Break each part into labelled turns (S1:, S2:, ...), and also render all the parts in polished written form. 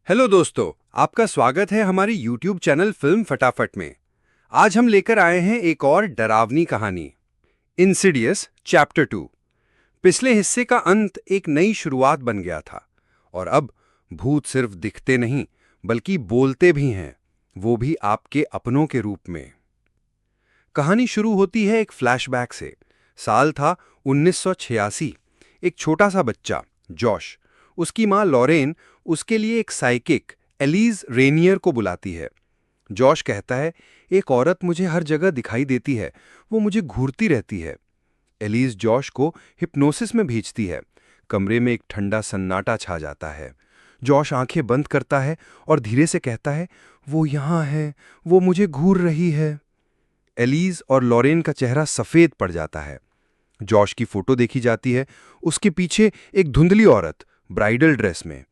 S1: Hello दोस्तों, आपका स्वागत है हमारी YouTube चैनल फिल्म फटाफट में। आज हम लेकर आए हैं एक और डरावनी कहानी, इंसिडियस चैप्टर 2। पिछले हिस्से का अंत एक नई शुरुआत बन गया था और अब भूत सिर्फ दिखते नहीं बल्कि बोलते भी हैं, वो भी आपके अपनों के रूप में। कहानी शुरू होती है एक फ्लैशबैक से। साल था 1986। एक छोटा सा बच्चा जॉश, उसकी माँ लॉरेन उसके लिए एक साइकिक एलिज रेनियर को बुलाती है। जॉश कहता है, एक औरत मुझे हर जगह दिखाई देती है, वो मुझे घूरती रहती है। एलिज जॉश को हिप्नोसिस में भेजती है। कमरे में एक ठंडा सन्नाटा छा जाता है। जॉश आंखें बंद करता है और धीरे से कहता है, वो यहाँ है, वो मुझे घूर रही है। एलिज और लॉरेन का चेहरा सफेद पड़ जाता है। जॉश की फोटो देखी जाती है। उसके पीछे एक धुंधली औरत ब्राइडल ड्रेस में,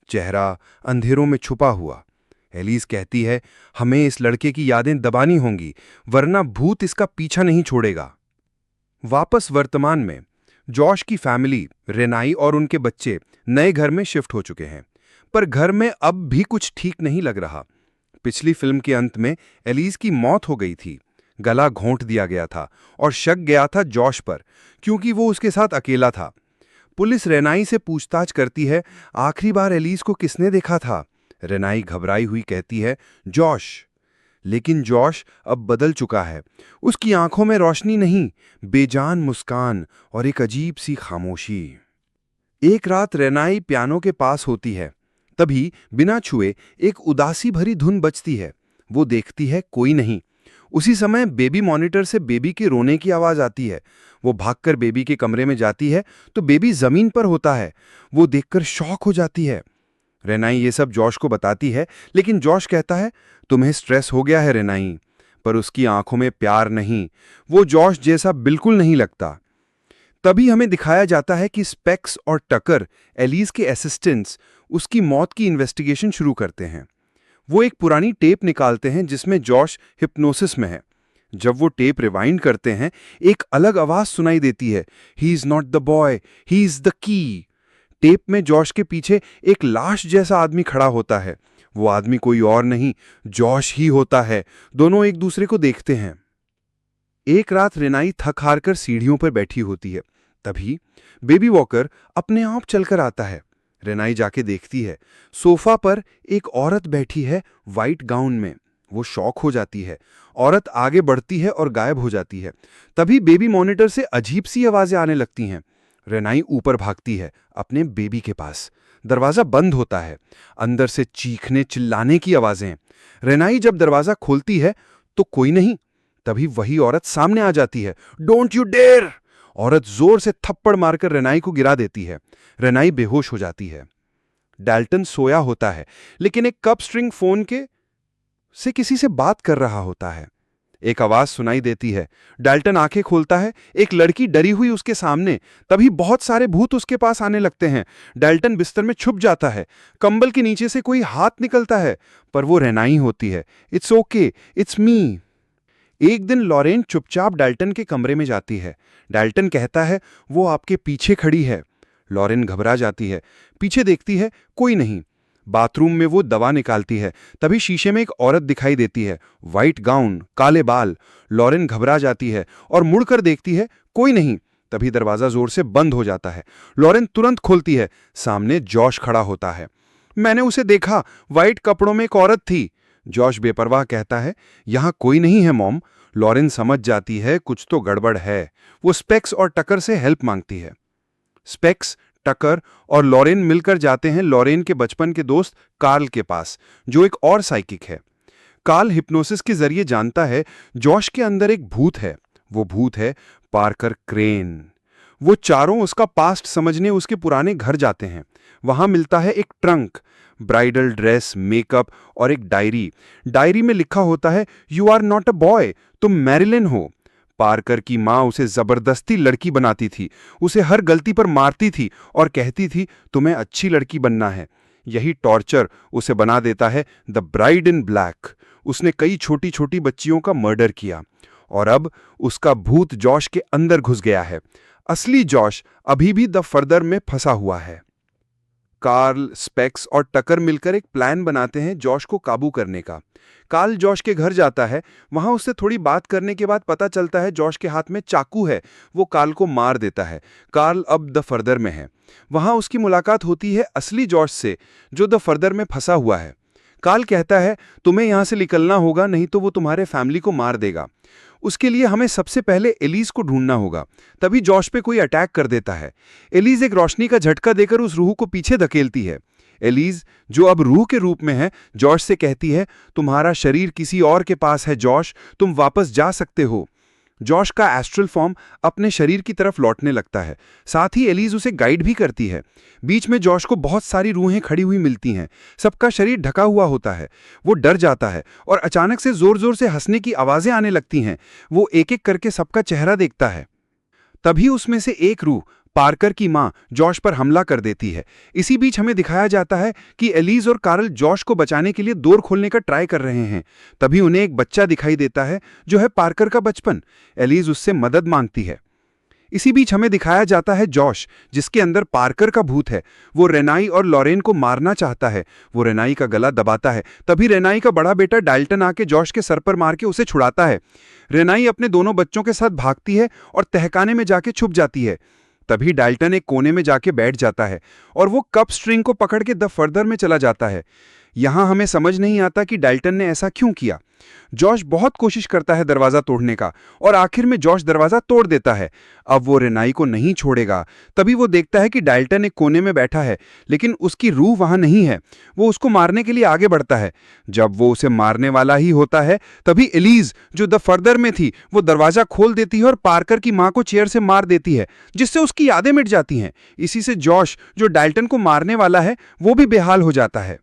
S1: चेहरा अंधेरों में छुपा हुआ। एलिस कहती है, हमें इस लड़के की यादें दबानी होंगी, वरना भूत इसका पीछा नहीं छोड़ेगा। वापस वर्तमान में जॉश की फैमिली रेनाई और उनके बच्चे नए घर में शिफ्ट हो चुके हैं, पर घर में अब भी कुछ ठीक नहीं लग रहा। पिछली फिल्म के अंत में एलिस की मौत हो गई थी, गला घोंट दिया गया था और शक गया था जॉश पर, क्योंकि वो उसके साथ अकेला था। पुलिस रेनाई से पूछताछ करती है, आखिरी बार एलिस को किसने देखा था? रेनाई घबराई हुई कहती है, जॉश। लेकिन जॉश अब बदल चुका है। उसकी आंखों में रोशनी नहीं, बेजान मुस्कान और एक अजीब सी खामोशी। एक रात रेनाई पियानो के पास होती है, तभी बिना छुए एक उदासी भरी धुन बजती है। वो देखती है, कोई नहीं। उसी समय बेबी मॉनिटर से बेबी के रोने की आवाज आती है। वो भागकर बेबी के कमरे में जाती है तो बेबी जमीन पर होता है। वो देखकर शॉक हो जाती है। रेनाई ये सब जॉश को बताती है, लेकिन जॉश कहता है, तुम्हें स्ट्रेस हो गया है रेनाई। पर उसकी आंखों में प्यार नहीं, वो जॉश जैसा बिल्कुल नहीं लगता। तभी हमें दिखाया जाता है कि स्पेक्स और टकर, एलिस के असिस्टेंट्स, उसकी मौत की इन्वेस्टिगेशन शुरू करते हैं। वो एक पुरानी टेप निकालते हैं जिसमें जॉश हिप्नोसिस में है। जब वो टेप रिवाइंड करते हैं, एक अलग आवाज सुनाई देती है, he is not the boy, he is the key. Tape में जॉश के पीछे एक लाश जैसा आदमी खड़ा होता है। वो आदमी कोई और नहीं, जॉश ही होता है। दोनों एक दूसरे को देखते हैं। एक रात रेनाई थक हार कर सीढ़ियों पर बैठी होती है। तभी बेबी वॉकर अपने आप चलकर आता है। रेनाई जाके देखती है, सोफा पर एक औरत बैठी है वाइट गाउन में। वो शॉक हो जाती है। औरत आगे बढ़ती है और गायब हो जाती है। तभी बेबी मॉनिटर से अजीब सी आवाजें आने लगती हैं। रेनाई ऊपर भागती है अपने बेबी के पास। दरवाजा बंद होता है। अंदर से चीखने चिल्लाने की आवाजें। रेनाई जब दरवाजा खोलती है तो कोई नहीं। तभी वही औरत सामने आ जाती है। Don't you dare! औरत जोर से थप्पड़ मारकर रेनाई को गिरा देती है। रेनाई बेहोश हो जाती है। डैल्टन सोया होता है, लेकिन एक कप स्ट्रिंग फोन के से किसी से बात कर रहा होता है। एक आवाज सुनाई देती है। डैल्टन आंखें खोलता है। एक लड़की डरी हुई उसके सामने। तभी बहुत सारे भूत उसके पास आने लगते हैं। डैल्टन बिस्तर में छुप जाता है। कंबल के नीचे से कोई हाथ निकलता है, पर वो रेनाई होती है। It's okay, it's me. एक दिन लॉरेन चुपचाप डैल्टन के कमरे में जाती है। डैल्टन कहता है, वो आपके पीछे खड़ी है। लॉरेन घबरा जाती है। पीछे देखती है, कोई नहीं। बाथरूम में वो दवा निकालती है। तभी शीशे में एक औरत दिखाई देती है, वाइट गाउन, काले बाल। लॉरेन घबरा जाती है और मुड़कर देखती है, कोई नहीं। तभी दरवाजा जोर से बंद हो जाता है। लॉरेन तुरंत खोलती है। सामने जॉश खड़ा होता है। मैंने उसे देखा, वाइट कपड़ों में एक औरत थी। जॉश बेपरवाह कहता है, यहां कोई नहीं है मॉम। लॉरेन समझ जाती है कुछ तो गड़बड़ है। वो स्पेक्स और टकर से हेल्प मांगती है। स्पेक्स, टकर और लॉरेन मिलकर जाते हैं लॉरेन के बचपन के दोस्त कार्ल के पास, जो एक और साइकिक है। कार्ल हिप्नोसिस के जरिए जानता है जॉश के अंदर एक भूत है। वो भूत है पार्कर क्रेन। वो चारों उसका पास्ट समझने उसके पुराने घर जाते हैं। वहां मिलता है एक ट्रंक, ब्राइडल ड्रेस, मेकअप और एक डायरी। डायरी में लिखा होता है, you are not a boy, तुम मैरिलिन हो। पार्कर की माँ उसे जबरदस्ती लड़की बनाती थी, उसे हर गलती पर मारती थी और कहती थी, तुम्हें अच्छी लड़की बनना है। यही टॉर्चर उसे बना देता है द ब्राइड इन ब्लैक। उसने कई छोटी छोटी बच्चियों का मर्डर किया और अब उसका भूत जॉश के अंदर घुस गया है। असली जॉश अभी भी द फर्दर में फंसा हुआ है।
S2: कार्ल, स्पेक्स और टकर मिलकर एक प्लान बनाते हैं जॉश को काबू करने का। कार्ल जॉश के घर जाता है। वहां उससे थोड़ी बात करने के बाद पता चलता है जॉश के हाथ में चाकू है। वो कार्ल को मार देता है। कार्ल अब द फर्दर में है। वहां उसकी मुलाकात होती है असली जॉश से, जो द फर्दर में फंसा हुआ है। कार्ल कहता है, तुम्हें यहां से निकलना होगा, नहीं तो वो तुम्हारे फैमिली को मार देगा। उसके लिए हमें सबसे पहले एलिस को ढूंढना होगा। तभी जॉश पे कोई अटैक कर देता है। एलिस एक रोशनी का झटका देकर उस रूह को पीछे धकेलती है। एलिस, जो अब रूह के रूप में है, जॉश से कहती है, तुम्हारा शरीर किसी और के पास है जॉश, तुम वापस जा सकते हो। जॉश का एस्ट्रल फॉर्म अपने शरीर की तरफ लौटने लगता है। साथ ही एलिस उसे गाइड भी करती है। बीच में जॉश को बहुत सारी रूहें खड़ी हुई मिलती हैं। सबका शरीर ढका हुआ होता है। वो डर जाता है और अचानक से जोर जोर से हंसने की आवाजें आने लगती हैं। वो एक एक करके सबका चेहरा देखता है। तभी उसमें से एक रूह, पार्कर की मां, जॉश पर हमला कर देती है। इसी बीच हमें दिखाया जाता है कि एलिस और कार्ल जॉश को बचाने के लिए डोर खोलने का ट्राई कर रहे हैं। तभी उन्हें एक बच्चा दिखाई देता है, जो है पार्कर का बचपन। एलिस उससे मदद मांगती है। इसी बीच हमें दिखाया जाता है जॉश, जिसके अंदर पार्कर का भूत है। वो रेनाई और लॉरेन को मारना चाहता है। वो रेनाई का गला दबाता है। तभी रेनाई का बड़ा बेटा डाल्टन आके जॉश के सर पर मार के उसे छुड़ाता है। रेनाई अपने दोनों बच्चों के साथ भागती है और तहखाने में जाके छुप जाती है। तभी डाल्टन एक कोने में जाके बैठ जाता है और वो कप स्ट्रिंग को पकड़ के द फर्दर में चला जाता है। यहां हमें समझ नहीं आता कि डाल्टन ने ऐसा क्यों किया। जॉश बहुत कोशिश करता है दरवाजा तोड़ने का और आखिर में जॉश दरवाजा तोड़ देता है। अब वो रेनाई को नहीं छोड़ेगा। तभी वो देखता है कि डाल्टन एक कोने में बैठा है, लेकिन उसकी रूह वहां नहीं है। वो उसको मारने के लिए आगे बढ़ता है। जब वो उसे मारने वाला ही होता है, तभी एलिस, जो द फर्दर में थी, वो दरवाजा खोल देती है और पार्कर की मां को चेयर से मार देती है, जिससे उसकी यादें मिट जाती हैं। इसी से जॉश, जो डाल्टन को मारने वाला है, वो भी बेहाल हो जाता है।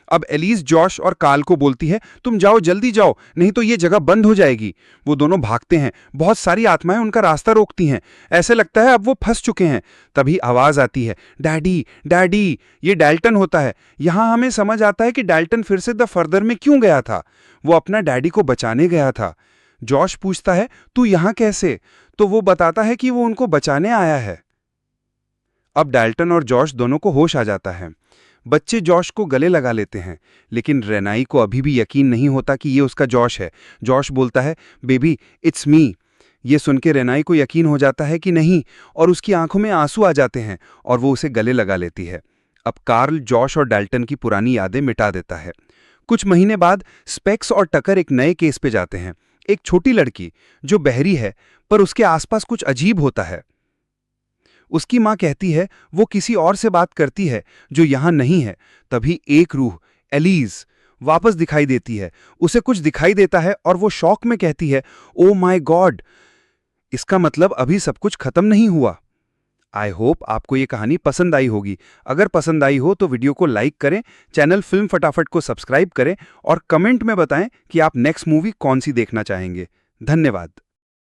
S2: अब एलिस जॉश और कार्ल को बोलती है, तुम जाओ, जल्दी जाओ, नहीं तो ये जगह बंद हो जाएगी। वो दोनों भागते हैं। बहुत सारी आत्माएं उनका रास्ता रोकती हैं। ऐसे लगता है अब वो फंस चुके हैं। तभी आवाज आती है, डैडी, डैडी। ये डाल्टन होता है। यहां हमें समझ आता है कि डाल्टन फिर से द फर्दर में क्यों गया था। वो अपना डैडी को बचाने गया था। जॉश पूछता है, तू यहां कैसे? तो वो बताता है कि वो उनको बचाने आया है। अब डाल्टन और जॉश दोनों को होश आ जाता है। बच्चे जॉश को गले लगा लेते हैं, लेकिन रेनाई को अभी भी यकीन नहीं होता कि ये उसका जॉश है। जॉश बोलता है, बेबी, इट्स मी। ये सुन के रेनाई को यकीन हो जाता है कि नहीं, और उसकी आंखों में आंसू आ जाते हैं और वो उसे गले लगा लेती है। अब कार्ल जॉश और डाल्टन की पुरानी यादें मिटा देता है। कुछ महीने बाद स्पेक्स और टकर एक नए केस पे जाते हैं। एक छोटी लड़की जो बहरी है, पर उसके आसपास कुछ अजीब होता है। उसकी मां कहती है वो किसी और से बात करती है जो यहां नहीं है। तभी एक रूह, एलिस, वापस दिखाई देती है। उसे कुछ दिखाई देता है और वो शॉक में कहती है, ओ माय गॉड, इसका मतलब अभी सब कुछ खत्म नहीं हुआ। आई होप आपको ये कहानी पसंद आई होगी। अगर पसंद आई हो तो वीडियो को लाइक करें, चैनल फिल्म फटाफट को सब्सक्राइब करें और कमेंट में बताएं कि आप नेक्स्ट मूवी कौन सी देखना चाहेंगे। धन्यवाद।